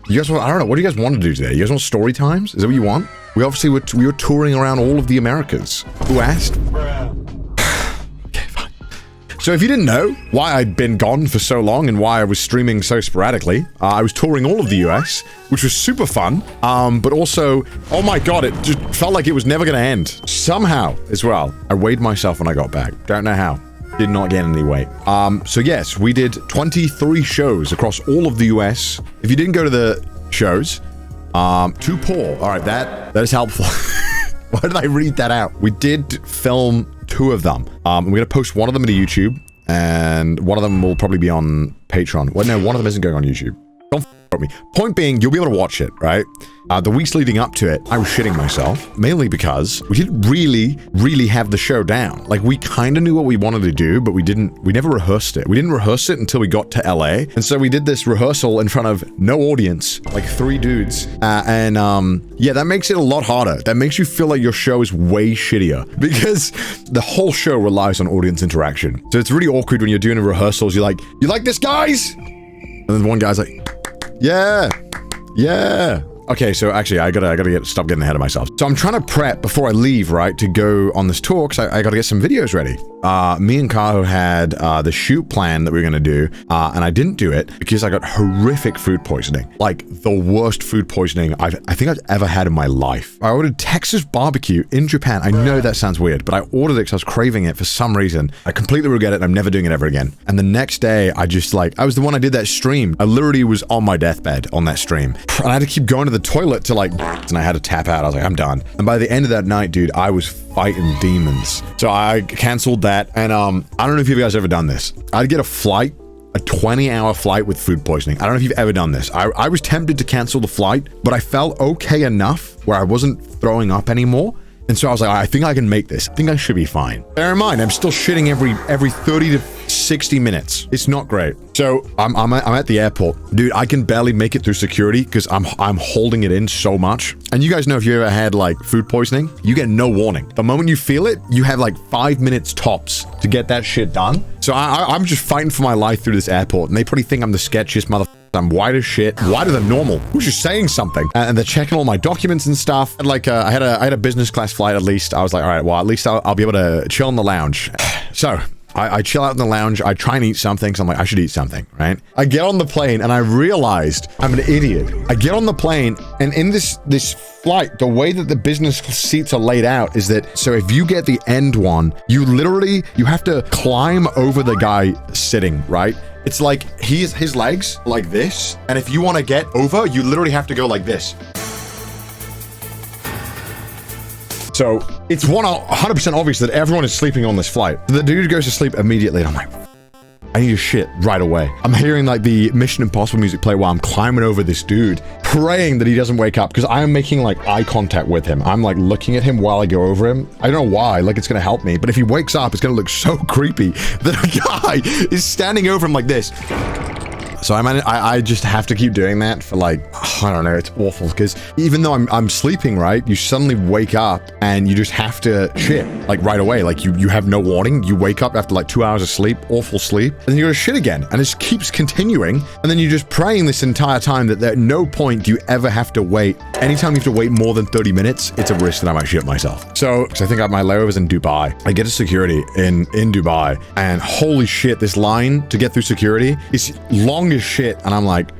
You guys want, I don't know, what do you guys want to do today? You guys want story times? Is that what you want? We obviously we were touring around all of the Americas. Who asked? Okay, fine. So if you didn't know why I'd been gone for so long and why I was streaming so sporadically, I was touring all of the US, which was super fun, but also, oh my god, it just felt like it was never going to end. Somehow, as well, I weighed myself when I got back. Don't know how. Did not gain any weight. So yes, we did 23 shows across all of the US. If you didn't go to the shows, too poor. All right, that is helpful. Why did I read that out? We did film 2 of them. We're gonna post one of them to YouTube, and one of them will probably be on Patreon. Well, no, one of them isn't going on YouTube. Don't f with me. Point being, you'll be able to watch it, right? The weeks leading up to it, I was shitting myself, mainly because we didn't really have the show down. Like, we kind of knew what we wanted to do, but we never rehearsed it. We didn't rehearse it until we got to LA. And so we did this rehearsal in front of no audience, like 3 dudes. Yeah, that makes it a lot harder. That makes you feel like your show is way shittier because the whole show relies on audience interaction. So it's really awkward when you're doing rehearsals. You're like, you like this, guys? And then one guy's like, yeah. Okay, so actually, I gotta stop getting ahead of myself. So I'm trying to prep before I leave, right, to go on this tour, because I gotta get some videos ready. Me and Kaho had the shoot plan that we were gonna do, and I didn't do it because I got horrific food poisoning. Like, the worst food poisoning I think I've ever had in my life. I ordered Texas barbecue in Japan. I know that sounds weird, but I ordered it because I was craving it for some reason. I completely regret it, and I'm never doing it ever again. And the next day, I was the one I did that stream. I literally was on my deathbed on that stream. And I had to keep going to the toilet to and I had to tap out. I was like, I'm done. And by the end of that night, dude, I was fighting demons. So I canceled that. And I don't know if you guys ever done this. I'd get a 20-hour flight with food poisoning. I don't know if you've ever done this. I was tempted to cancel the flight, but I felt okay enough where I wasn't throwing up anymore. And so I was like, I think I can make this. I think I should be fine. Bear in mind, I'm still shitting every 30 to 60 minutes. It's not great. So I'm at the airport. Dude, I can barely make it through security because I'm holding it in so much. And you guys know, if you ever had like food poisoning, you get no warning. The moment you feel it, you have like 5 minutes tops to get that shit done. So I'm just fighting for my life through this airport, and they probably think I'm the sketchiest motherfucker. I'm white as shit, whiter than normal. Who's just saying something? And they're checking all my documents and stuff. And like, I had a business class flight at least. I was like, all right, well, at least I'll be able to chill in the lounge. So I chill out in the lounge. I try and eat something, because I'm like, I should eat something, right? I get on the plane, and I realized I'm an idiot. I get on the plane, and in this flight, the way that the business seats are laid out is that, so if you get the end one, you have to climb over the guy sitting, right? It's like his legs like this, and if you want to get over, you literally have to go like this. So it's 100% obvious that everyone is sleeping on this flight. The dude goes to sleep immediately, and I'm like, I need to shit right away. I'm hearing like the Mission Impossible music play while I'm climbing over this dude, praying that he doesn't wake up, because I'm making like eye contact with him. I'm like looking at him while I go over him. I don't know why, like it's gonna help me, but if he wakes up, it's gonna look so creepy that a guy is standing over him like this. So I just have to keep doing that for like, I don't know, it's awful, because even though I'm sleeping, right, you suddenly wake up and you just have to shit like right away. Like you have no warning. You wake up after like 2 hours of sleep, awful sleep, and then you go to shit again, and it just keeps continuing. And then you're just praying this entire time that at no point do you ever have to wait. Anytime you have to wait more than 30 minutes, it's a risk that I might shit myself. So I think my layover's in Dubai. I get to security in Dubai, and holy shit, this line to get through security is long as shit. And I'm like,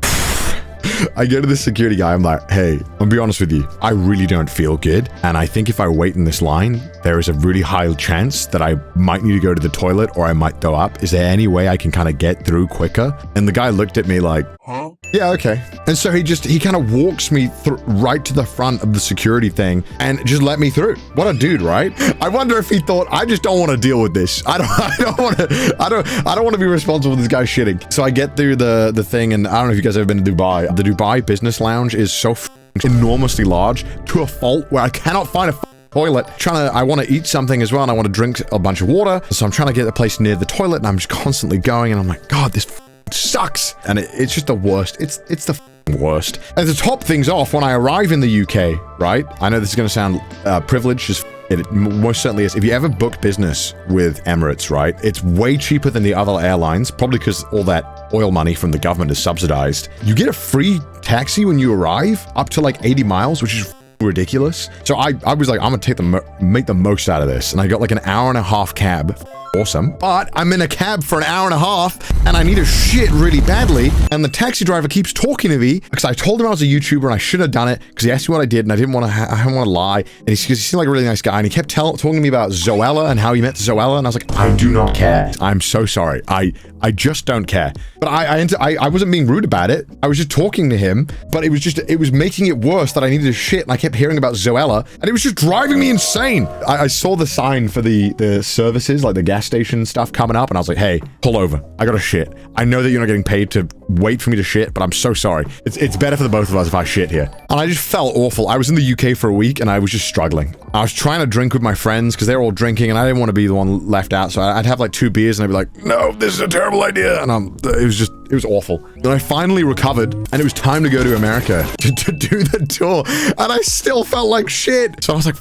I go to the security guy, I'm like, hey, I'll be honest with you, I really don't feel good, and I think if I wait in this line, there is a really high chance that I might need to go to the toilet or I might throw up. Is there any way I can kind of get through quicker? And the guy looked at me like, huh? Yeah, okay. And so he kind of walks me right to the front of the security thing and just let me through. What a dude, right? I wonder if he thought, I just don't want to deal with this. I don't want to be responsible for this guy shitting. So I get through the thing, and I don't know if you guys have ever been to Dubai. The Dubai Business Lounge is so enormously large to a fault where I cannot find a toilet. I want to eat something as well, and I want to drink a bunch of water. So I'm trying to get a place near the toilet, and I'm just constantly going, and I'm like, God, this sucks. And it's just the worst. It's the worst. And to top things off, when I arrive in the UK, right? I know this is going to sound privileged, just it most certainly is. If you ever book business with Emirates, right? It's way cheaper than the other airlines, probably because all that oil money from the government is subsidized. You get a free taxi when you arrive up to like 80 miles, which is ridiculous. So I was like, I'm gonna make the most out of this. And I got like an hour and a half cab. Awesome. But I'm in a cab for an hour and a half and I need a shit really badly. And the taxi driver keeps talking to me because I told him I was a YouTuber and I should have done it because he asked me what I did and I didn't want to lie. And he seemed like a really nice guy and he kept talking to me about Zoella and how he met Zoella. And I was like, I do not care. I'm so sorry. I just don't care. But I wasn't being rude about it. I was just talking to him, but it was making it worse that I needed a shit and I kept hearing about Zoella and it was just driving me insane. I saw the sign for the services, like the gas station stuff coming up and I was like, hey, pull over. I got a shit. I know that you're not getting paid to wait for me to shit, but I'm so sorry. It's better for the both of us if I shit here. And I just felt awful. I was in the UK for a week and I was just struggling. I was trying to drink with my friends because they were all drinking and I didn't want to be the one left out. So I'd have like 2 beers and I'd be like, no, this is a terrible idea. And it was awful. Then I finally recovered and it was time to go to America to do the tour. And I still felt like shit. So I was like,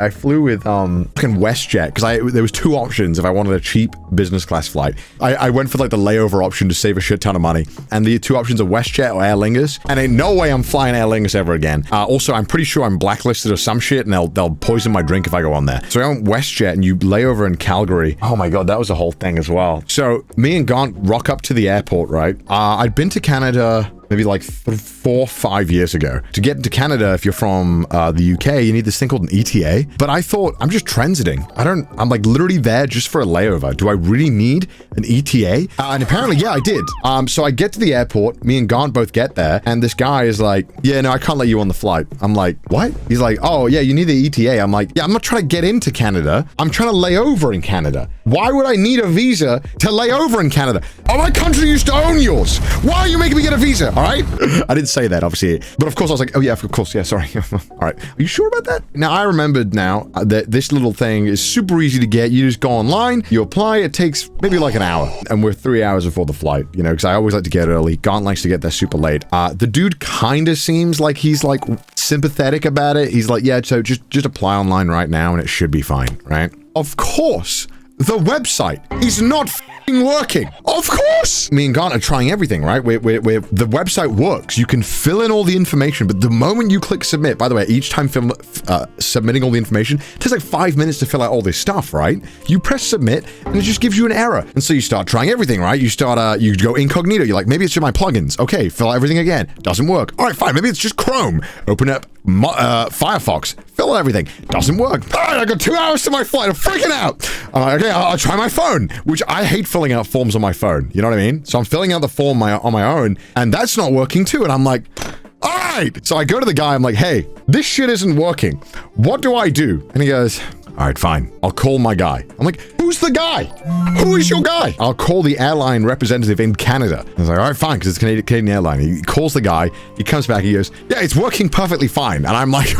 I flew with fucking WestJet because there was 2 options if I wanted a cheap business class flight. I went for like the layover option to save a shit ton of money. And the 2 options are WestJet or Aer Lingus. And ain't no way I'm flying Aer Lingus ever again. Also, I'm pretty sure I'm blacklisted or some shit and they'll poison my drink if I go on there. So I went WestJet and you lay over in Calgary. Oh my God, that was a whole thing as well. So me and Gaunt rock up to the airport, right? I'd been to Canada maybe like 4 or 5 years ago. To get into Canada, if you're from the UK, you need this thing called an ETA. But I thought, I'm just transiting. I'm like literally there just for a layover. Do I really need an ETA? And apparently, yeah, I did. So I get to the airport, me and Gaunt both get there, and this guy is like, yeah, no, I can't let you on the flight. I'm like, what? He's like, oh, yeah, you need the ETA. I'm like, yeah, I'm not trying to get into Canada. I'm trying to lay over in Canada. Why would I need a visa to lay over in Canada? Oh, my country used to own yours. Why are you making me get a visa? All right? I didn't say that, obviously. But of course, I was like, oh, yeah, of course. Yeah, sorry. All right. Are you sure about that? Now, I remembered now that this little thing is super easy to get. You just go online, you apply. It takes maybe like an hour. And we're 3 hours before the flight, you know, because I always like to get early. Gaunt likes to get there super late. The dude kind of seems like he's like sympathetic about it. He's like, yeah, so just apply online right now and it should be fine, right? Of course, the website is not working. Of course. Me and Gaunt are trying everything, right? The website works. You can fill in all the information, but the moment you click submit, by the way, each time submitting all the information, it takes like 5 minutes to fill out all this stuff, right? You press submit and it just gives you an error. And so you start trying everything, right? You start, you go incognito. You're like, maybe it's just my plugins. Okay, fill out everything again. Doesn't work. All right, fine. Maybe it's just Chrome. Open up Firefox. Fill out everything. Doesn't work. All right, I got 2 hours to my flight. I'm freaking out. I'm like, okay, I'll try my phone, which I hate filling out forms on my phone. You know what I mean? So I'm filling out the form on my own, and that's not working too. And I'm like, all right. So I go to the guy. I'm like, hey, this shit isn't working. What do I do? And he goes, all right, fine. I'll call my guy. I'm like, who's the guy? Who is your guy? I'll call the airline representative in Canada. I was like, all right, fine, because it's Canadian airline. He calls the guy. He comes back. He goes, yeah, it's working perfectly fine. And I'm like,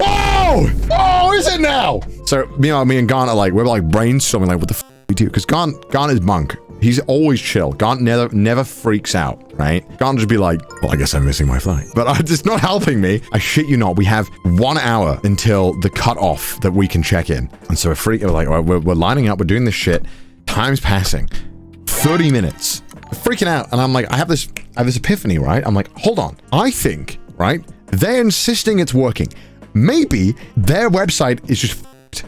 oh, is it now? So, you know, me and Gaunt are like, we're like brainstorming, like, what the f we do? Because Gaunt is monk. He's always chill. Gaunt never freaks out, right? Gaunt just be like, well, I guess I'm missing my flight. But it's not helping me. I shit you not. We have 1 hour until the cutoff that we can check in. And so we're like, all right, we're lining up. We're doing this shit. Time's passing. 30 minutes. We're freaking out. And I'm like, I have this epiphany, right? I'm like, hold on. I think, right? They're insisting it's working. Maybe their website is just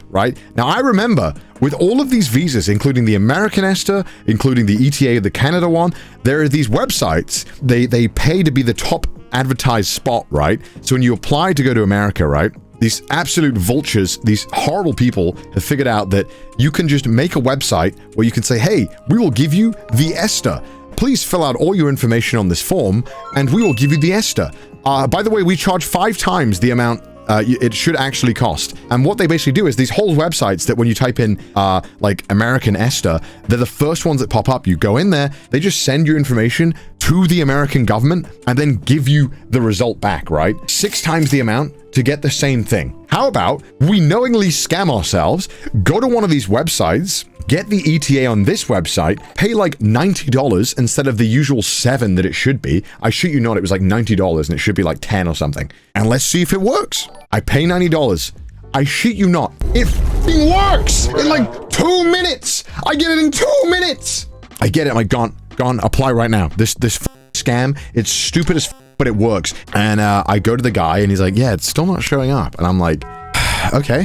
right? Now, I remember with all of these visas, including the American ESTA, including the ETA, the Canada one, there are these websites, they pay to be the top advertised spot, right? So when you apply to go to America, right? These absolute vultures, these horrible people have figured out that you can just make a website where you can say, hey, we will give you the ESTA. Please fill out all your information on this form and we will give you the ESTA. By the way, we charge 5 times the amount it should actually cost. And what they basically do is these whole websites that when you type in like American ESTA, they're the first ones that pop up. You go in there, they just send your information to the American government and then give you the result back, right? 6 times the amount to get the same thing. How about we knowingly scam ourselves, go to one of these websites, get the ETA on this website, pay like $90 instead of the usual $7 that it should be. I shit you not, it was like $90 and it should be like 10 or something. And let's see if it works. I pay $90. I shit you not, it f***ing works in like 2 minutes. I get it in 2 minutes. I get it. I'm like, Gaunt, Gone, apply right now. This scam, it's stupid as but it works. And I go to the guy and he's like, yeah, it's still not showing up. And I'm like, okay.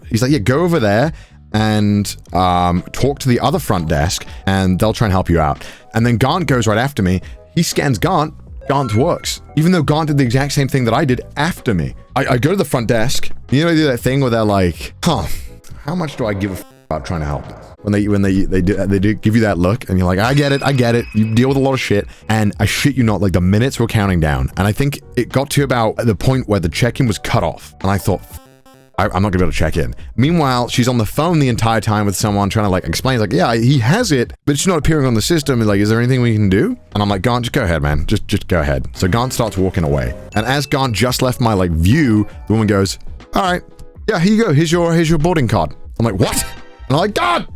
He's like, yeah, go over there and talk to the other front desk and they'll try and help you out. And then Gaunt goes right after me. He scans Gaunt. Gaunt works. Even though Gaunt did the exact same thing that I did after me. I go to the front desk. You know, they do that thing where they're like, huh, how much do I give a f about trying to help them? When they do give you that look and you're like, I get it. You deal with a lot of shit. And I shit you not, like the minutes were counting down. And I think it got to about the point where the check-in was cut off. And I thought, I'm not gonna be able to check in. Meanwhile, she's on the phone the entire time with someone trying to like explain, like, yeah, he has it, but it's not appearing on the system. And like, is there anything we can do? And I'm like, Gaunt, just go ahead, man. Just go ahead. So Gaunt starts walking away. And as Gaunt just left my like view, the woman goes, all right, yeah, here you go. Here's your boarding card. I'm like, what? And I'm like, God,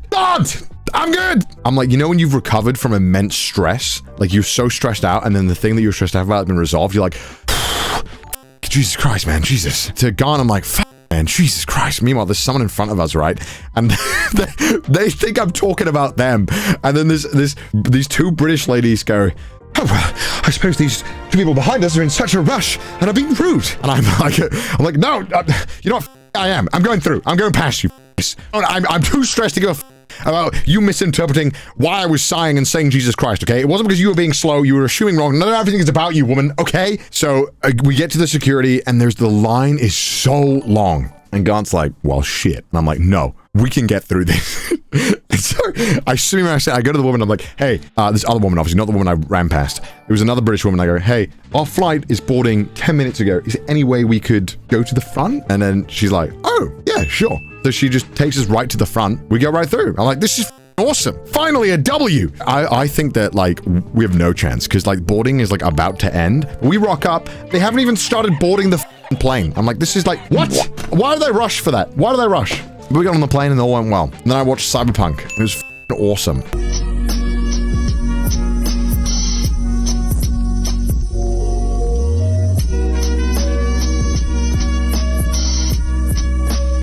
I'm good. I'm like, you know, when you've recovered from immense stress, like you're so stressed out and then the thing that you're stressed out about has been resolved. You're like, Jesus Christ, man, Jesus. To Gaunt, I'm like, man, Jesus Christ. Meanwhile, there's someone in front of us, right? And they think I'm talking about them. And then these two British ladies go, oh, well, I suppose these two people behind us are in such a rush and are being rude. And I'm like, no, you know what? I am. I'm going through. I'm going past you. I'm too stressed to give a about you misinterpreting why I was sighing and saying Jesus Christ, okay? It wasn't because you were being slow, you were assuming wrong. None of everything is about you, woman, okay? So we get to the security and the line is so long. And Gaunt's like, well, shit. And I'm like, no, we can get through this. And so I swing around, I go to the woman, I'm like, hey, this other woman, obviously, not the woman I ran past. It was another British woman. I go, hey, our flight is boarding 10 minutes ago. Is there any way we could go to the front? And then she's like, oh, yeah, sure. So she just takes us right to the front. We go right through. I'm like, this is awesome. Finally, a W. I think that, like, we have no chance because, like, boarding is, like, about to end. We rock up. They haven't even started boarding the plane. I'm like, this is like, what? Why do they rush for that? Why do they rush? We got on the plane and it all went well. And then I watched Cyberpunk. It was awesome.